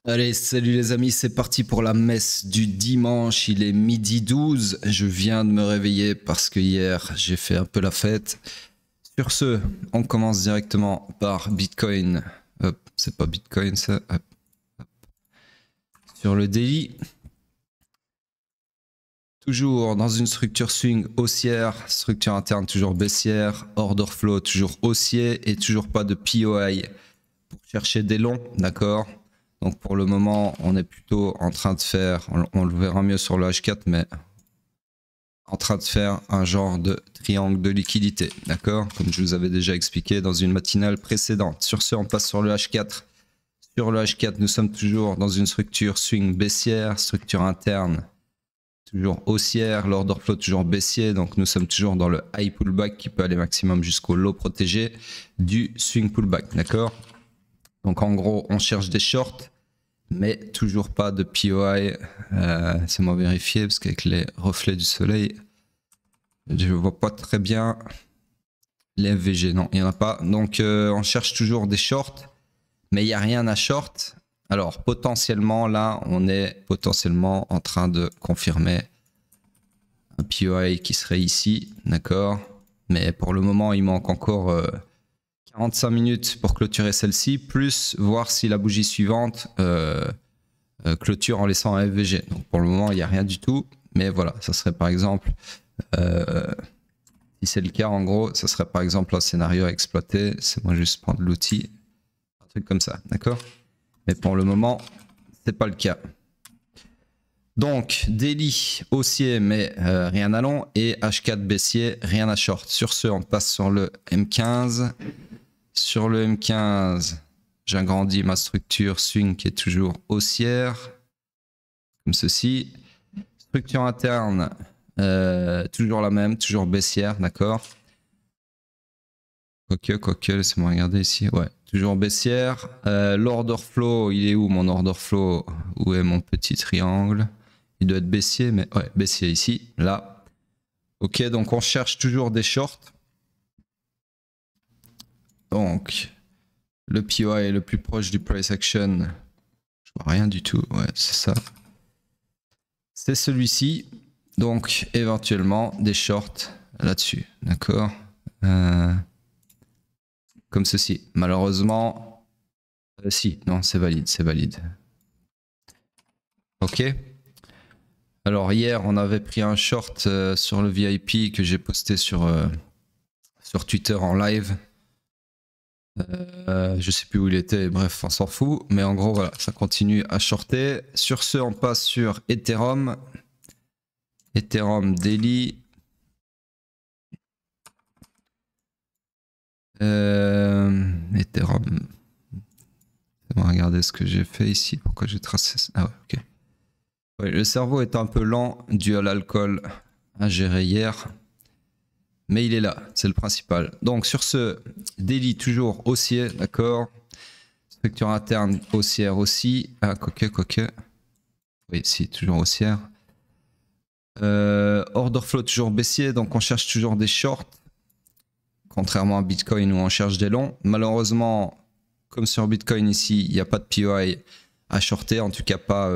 Allez, salut les amis, c'est parti pour la messe du dimanche. Il est midi 12. Je viens de me réveiller parce que hier j'ai fait un peu la fête. Sur ce, on commence directement par Bitcoin. Hop, c'est pas Bitcoin ça. Hop, hop. Sur le daily. Toujours dans une structure swing haussière, structure interne toujours baissière, order flow toujours haussier et toujours pas de POI pour chercher des longs, d'accord? Donc pour le moment, on est plutôt en train de faire, on le verra mieux sur le H4, mais en train de faire un genre de triangle de liquidité, d'accord? Comme je vous avais déjà expliqué dans une matinale précédente. Sur ce, on passe sur le H4. Sur le H4, nous sommes toujours dans une structure swing baissière, structure interne toujours haussière, l'order flow toujours baissier, donc nous sommes toujours dans le high pullback qui peut aller maximum jusqu'au low protégé du swing pullback, d'accord? Donc en gros, on cherche des shorts, mais toujours pas de POI. C'est moi vérifier parce qu'avec les reflets du soleil, je vois pas très bien les FVG. Non, il n'y en a pas. Donc on cherche toujours des shorts, mais il n'y a rien à short. Alors potentiellement, là, on est potentiellement en train de confirmer un POI qui serait ici, d'accord? Mais pour le moment, il manque encore 45 minutes pour clôturer celle-ci, plus voir si la bougie suivante clôture en laissant un FVG. Donc pour le moment, il n'y a rien du tout. Mais voilà, ça serait par exemple, si c'est le cas, en gros, ça serait par exemple un scénario à exploiter. C'est moi juste prendre l'outil, un truc comme ça, d'accord? Mais pour le moment, c'est pas le cas. Donc, daily haussier, mais rien à long. Et H4 baissier, rien à short. Sur ce, on passe sur le M15. Sur le M15, j'agrandis ma structure swing qui est toujours haussière, comme ceci. Structure interne, toujours la même, toujours baissière, d'accord. Quoique, laissez-moi regarder ici. Ouais, toujours baissière. L'order flow, il est où mon order flow? Où est mon petit triangle? Il doit être baissier, mais ouais, baissier ici, là. Ok, donc on cherche toujours des shorts. Donc, le POI est le plus proche du price action. Je vois rien du tout. Ouais, c'est ça. C'est celui-ci. Donc, éventuellement, des shorts là-dessus. D'accord, comme ceci. Malheureusement, si, non, c'est valide, c'est valide. Ok. Alors, hier, on avait pris un short sur le VIP que j'ai posté sur Twitter en live. Je sais plus où il était, bref, on s'en fout. Mais en gros, voilà, ça continue à shorter. Sur ce, on passe sur Ethereum. Ethereum Daily. Ethereum. On va regarder ce que j'ai fait ici. Pourquoi j'ai tracé ça? Ah ouais, ok. Ouais, le cerveau est un peu lent dû à l'alcool à gérer hier. Mais il est là, c'est le principal. Donc sur ce, daily toujours haussier, d'accord. Structure interne haussière aussi. Ah, quoique. Oui, si, toujours haussière. Order flow toujours baissier, donc on cherche toujours des shorts. Contrairement à Bitcoin où on cherche des longs. Malheureusement, comme sur Bitcoin ici, il n'y a pas de POI à shorter, en tout cas pas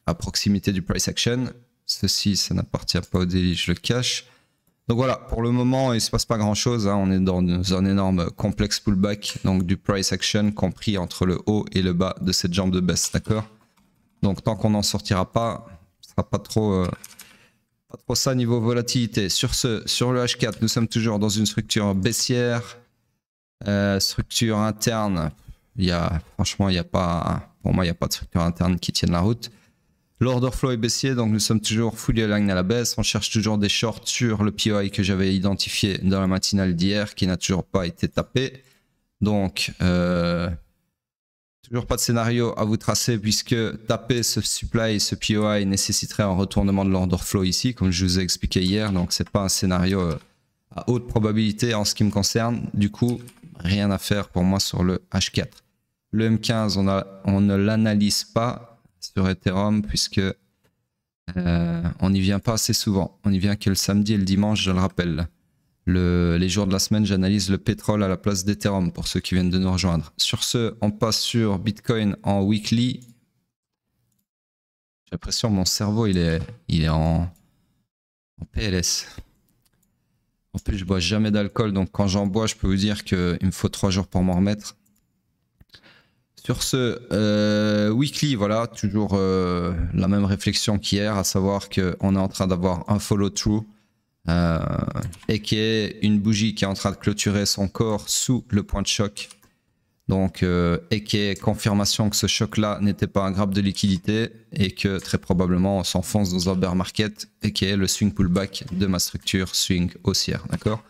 à proximité du price action. Ceci, ça n'appartient pas au daily, je le cache. Donc voilà, pour le moment, il ne se passe pas grand-chose. Hein. On est dans un énorme complexe pullback, donc du price action compris entre le haut et le bas de cette jambe de baisse, d'accord? Donc tant qu'on n'en sortira pas, ce sera pas trop ça niveau volatilité. Sur ce, sur le H4, nous sommes toujours dans une structure baissière, structure interne. Franchement, il y a pas, pour moi, il n'y a pas de structure interne qui tienne la route. L'order flow est baissier, donc nous sommes toujours fully aligned à la baisse. On cherche toujours des shorts sur le POI que j'avais identifié dans la matinale d'hier, qui n'a toujours pas été tapé. Donc, toujours pas de scénario à vous tracer, puisque taper ce supply, ce POI nécessiterait un retournement de l'order flow ici, comme je vous ai expliqué hier. Donc, c'est pas un scénario à haute probabilité en ce qui me concerne. Du coup, rien à faire pour moi sur le H4. Le M15, on ne l'analyse pas sur Ethereum puisque on n'y vient pas assez souvent. On n'y vient que le samedi et le dimanche, je le rappelle. Les jours de la semaine, j'analyse le pétrole à la place d'Ethereum pour ceux qui viennent de nous rejoindre. Sur ce, on passe sur Bitcoin en weekly. J'ai l'impression que mon cerveau, il est en PLS. En plus, je bois jamais d'alcool, donc quand j'en bois, je peux vous dire qu'il me faut 3 jours pour m'en remettre. Sur ce weekly, voilà, toujours la même réflexion qu'hier, à savoir qu'on est en train d'avoir un follow-through et qui est une bougie qui est en train de clôturer son corps sous le point de choc. Donc, et qui est confirmation que ce choc-là n'était pas un grappe de liquidité et que très probablement on s'enfonce dans un bear market et qui est le swing pullback de ma structure swing haussière, d'accord?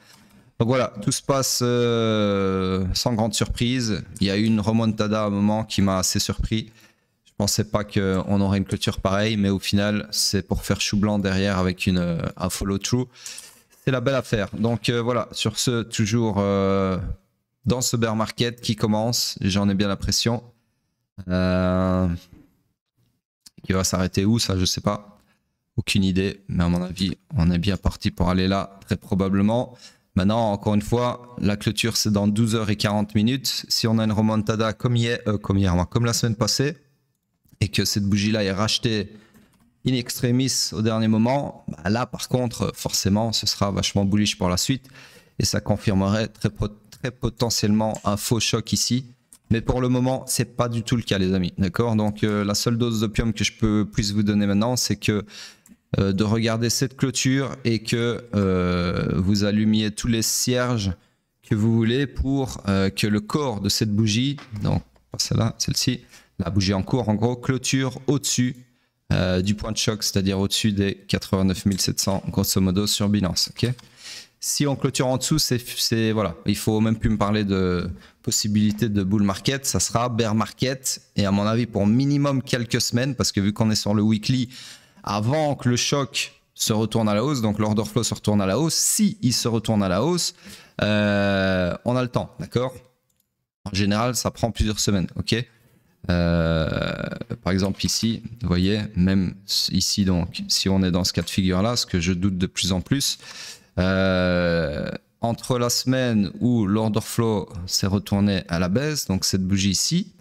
Donc voilà, tout se passe sans grande surprise. Il y a eu une remontada à un moment qui m'a assez surpris. Je pensais pas qu'on aurait une clôture pareille, mais au final, c'est pour faire chou blanc derrière avec un follow-through. C'est la belle affaire. Donc voilà, sur ce, toujours dans ce bear market qui commence, j'en ai bien l'impression. Qui va s'arrêter où, ça, je sais pas. Aucune idée, mais à mon avis, on est bien parti pour aller là, très probablement. Maintenant, encore une fois, la clôture, c'est dans 12h40. Si on a une remontada comme la semaine passée, et que cette bougie-là est rachetée in extremis au dernier moment, bah là, par contre, forcément, ce sera vachement bullish pour la suite, et ça confirmerait très potentiellement un faux choc ici. Mais pour le moment, c'est pas du tout le cas, les amis. D'accord? Donc, la seule dose d'opium que je puisse vous donner maintenant, c'est que de regarder cette clôture et que vous allumiez tous les cierges que vous voulez pour que le corps de cette bougie, donc pas celle-là, celle-ci, la bougie en cours, en gros, clôture au-dessus du point de choc, c'est-à-dire au-dessus des 89 700, grosso modo, sur Binance. Okay, si on clôture en dessous, c'est voilà, il faut même plus me parler de possibilité de bull market, ça sera bear market, et à mon avis pour minimum quelques semaines, parce que vu qu'on est sur le weekly, avant que le choc se retourne à la hausse, donc l'order flow se retourne à la hausse, si il se retourne à la hausse, on a le temps, d'accord? En général, ça prend plusieurs semaines, ok? Par exemple ici, vous voyez, même ici, donc, si on est dans ce cas de figure-là, ce que je doute de plus en plus, entre la semaine où l'order flow s'est retourné à la baisse, donc cette bougie ici,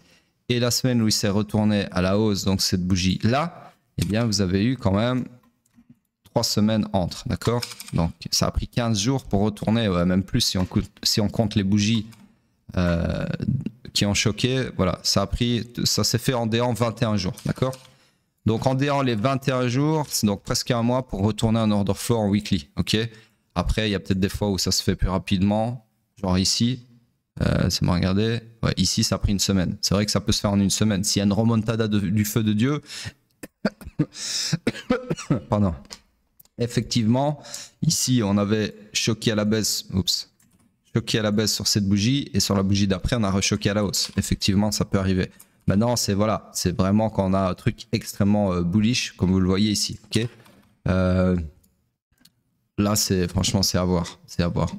et la semaine où il s'est retourné à la hausse, donc cette bougie-là, eh bien, vous avez eu quand même 3 semaines entre, d'accord? Donc, ça a pris 15 jours pour retourner, ouais, même plus si on compte les bougies qui ont choqué. Voilà, ça s'est fait en déant 21 jours, d'accord? Donc, en déant les 21 jours, c'est donc presque un mois pour retourner un order flow en weekly, ok? Après, il y a peut-être des fois où ça se fait plus rapidement, genre ici. C'est bon, regardez. Ouais, ici, ça a pris une semaine. C'est vrai que ça peut se faire en une semaine. S'il y a une remontada du feu de Dieu, pardon. Effectivement, ici, on avait choqué à la baisse. Choqué à la baisse sur cette bougie, et sur la bougie d'après, on a rechoqué à la hausse. Effectivement, ça peut arriver. Maintenant, c'est voilà, c'est vraiment quand on a un truc extrêmement bullish, comme vous le voyez ici. Ok. Là, franchement, c'est à voir. C'est à voir.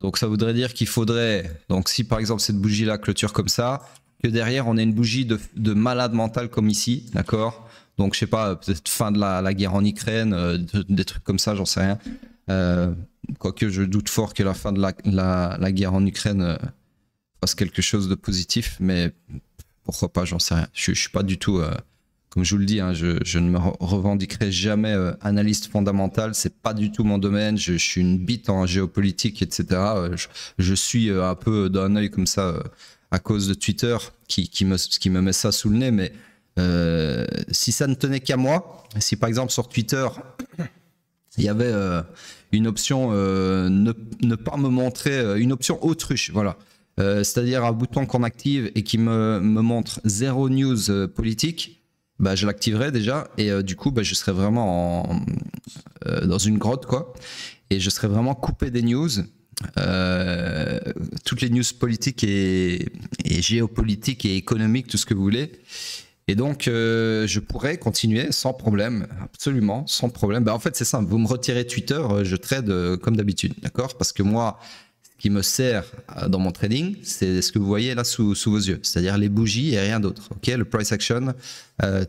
Donc, ça voudrait dire qu'il faudrait, donc si par exemple cette bougie-là clôture comme ça, que derrière on ait une bougie de malade mental comme ici, d'accord? Donc je sais pas, peut-être fin de la guerre en Ukraine, des trucs comme ça, j'en sais rien. Quoique je doute fort que la fin de la guerre en Ukraine fasse quelque chose de positif, mais pourquoi pas, j'en sais rien. Je suis pas du tout, comme je vous le dis, hein, je ne me revendiquerai jamais analyste fondamental, c'est pas du tout mon domaine, je suis une bite en géopolitique, etc. Je suis un peu d'un œil comme ça à cause de Twitter qui me met ça sous le nez, mais si ça ne tenait qu'à moi, si par exemple sur Twitter il y avait une option ne pas me montrer, une option autruche, voilà, c'est-à-dire un bouton qu'on active et qui me montre zéro news politique, bah, je l'activerai déjà, et du coup bah, je serai vraiment dans une grotte, quoi, et je serai vraiment coupé des news. Toutes les news politiques et géopolitiques et économiques, tout ce que vous voulez. Et donc, je pourrais continuer sans problème, absolument, sans problème. Bah, en fait, c'est simple, vous me retirez Twitter, je trade comme d'habitude, d'accord? Parce que moi, ce qui me sert dans mon trading, c'est ce que vous voyez là sous vos yeux, c'est-à-dire les bougies et rien d'autre, ok? Le price action,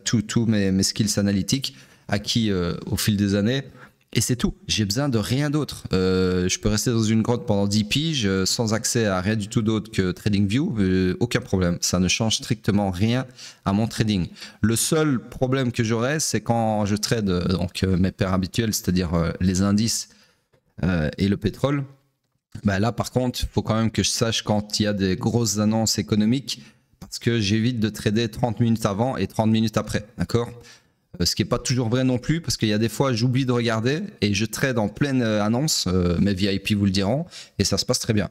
tous mes skills analytiques acquis au fil des années. Et c'est tout, j'ai besoin de rien d'autre. Je peux rester dans une grotte pendant 10 piges sans accès à rien du tout d'autre que TradingView, aucun problème. Ça ne change strictement rien à mon trading. Le seul problème que j'aurais, c'est quand je trade donc, mes paires habituelles, c'est-à-dire les indices et le pétrole. Bah là, par contre, il faut quand même que je sache quand il y a des grosses annonces économiques parce que j'évite de trader 30 minutes avant et 30 minutes après, d'accord ? Ce qui n'est pas toujours vrai non plus parce qu'il y a des fois j'oublie de regarder et je trade en pleine annonce, mes VIP vous le diront, et ça se passe très bien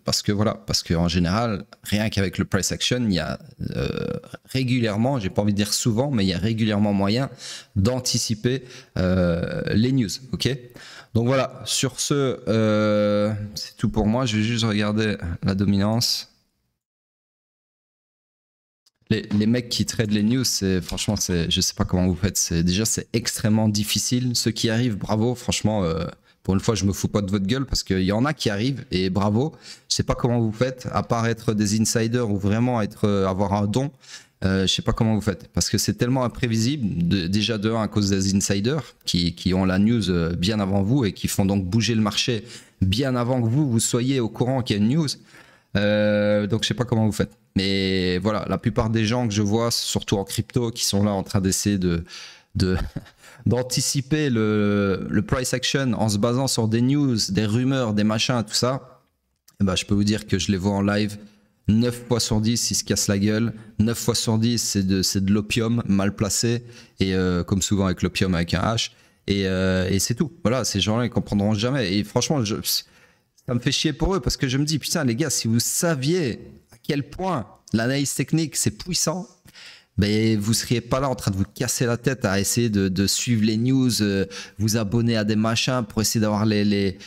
parce que voilà, parce qu'en général rien qu'avec le price action il y a régulièrement, j'ai pas envie de dire souvent, mais il y a régulièrement moyen d'anticiper les news, ok. Donc voilà, sur ce c'est tout pour moi. Je vais juste regarder la dominance. Les mecs qui tradent les news, franchement, je sais pas comment vous faites. Déjà, c'est extrêmement difficile. Ceux qui arrivent, bravo. Franchement, pour une fois, je me fous pas de votre gueule parce qu'il y en a qui arrivent et bravo. Je sais pas comment vous faites, à part être des insiders ou vraiment avoir un don. Je sais pas comment vous faites parce que c'est tellement imprévisible. Déjà de 1 à cause des insiders qui ont la news bien avant vous et qui font donc bouger le marché bien avant que vous soyez au courant qu'il y a une news. Donc je sais pas comment vous faites, mais voilà, la plupart des gens que je vois, surtout en crypto, qui sont là en train d'essayer d'anticiper le price action en se basant sur des news, des rumeurs, des machins, tout ça, et ben, je peux vous dire que je les vois en live 9 fois sur 10 ils se cassent la gueule, 9 fois sur 10 c'est de l'opium mal placé, et comme souvent avec l'opium avec un H, et c'est tout. Voilà, ces gens-là ils comprendront jamais, et franchement ça me fait chier pour eux parce que je me dis, putain, les gars, si vous saviez à quel point l'analyse technique c'est puissant, ben, vous seriez pas là en train de vous casser la tête à essayer de suivre les news, vous abonner à des machins pour essayer d'avoir les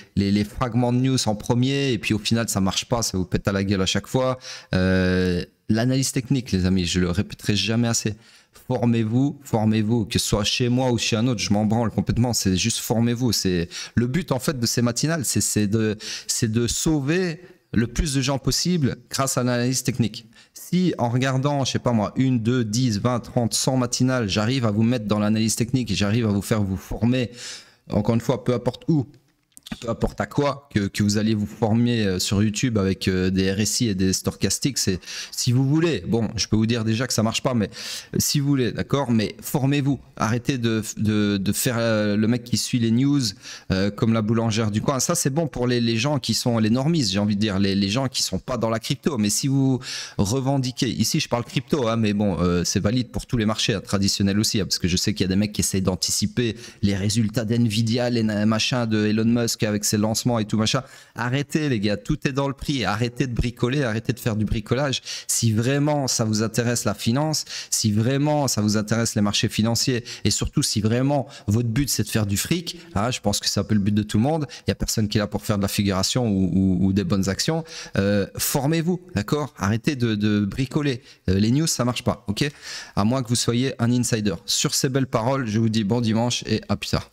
fragments de news en premier, et puis au final, ça marche pas, ça vous pète à la gueule à chaque fois. L'analyse technique, les amis, je le répéterai jamais assez. Formez-vous, que ce soit chez moi ou chez un autre, je m'en branle complètement, c'est juste formez-vous. C'est le but en fait de ces matinales, c'est de sauver le plus de gens possible grâce à l'analyse technique. Si en regardant, je sais pas moi, 1, 2, 10, 20, 30, 100 matinales, j'arrive à vous mettre dans l'analyse technique et j'arrive à vous faire vous former, encore une fois, peu importe où, peu importe à quoi, que vous allez vous former sur YouTube avec des RSI et des stochastiques, c'est si vous voulez. Bon, je peux vous dire déjà que ça marche pas, mais si vous voulez, d'accord. Mais formez-vous. Arrêtez de faire le mec qui suit les news comme la boulangère du coin. Ça, c'est bon pour les gens qui sont les normistes, j'ai envie de dire, les gens qui sont pas dans la crypto. Mais si vous revendiquez, ici je parle crypto, hein, mais bon, c'est valide pour tous les marchés traditionnels aussi, hein, parce que je sais qu'il y a des mecs qui essayent d'anticiper les résultats d'Nvidia, les machins de Elon Musk avec ses lancements et tout machin. Arrêtez les gars, tout est dans le prix. Arrêtez de bricoler, arrêtez de faire du bricolage. Si vraiment ça vous intéresse la finance, si vraiment ça vous intéresse les marchés financiers, et surtout si vraiment votre but c'est de faire du fric, hein, je pense que c'est un peu le but de tout le monde. Il y a personne qui est là pour faire de la figuration ou des bonnes actions. Formez-vous, d'accord. Arrêtez de bricoler. Les news ça marche pas, ok. À moins que vous soyez un insider. Sur ces belles paroles, je vous dis bon dimanche et à plus tard.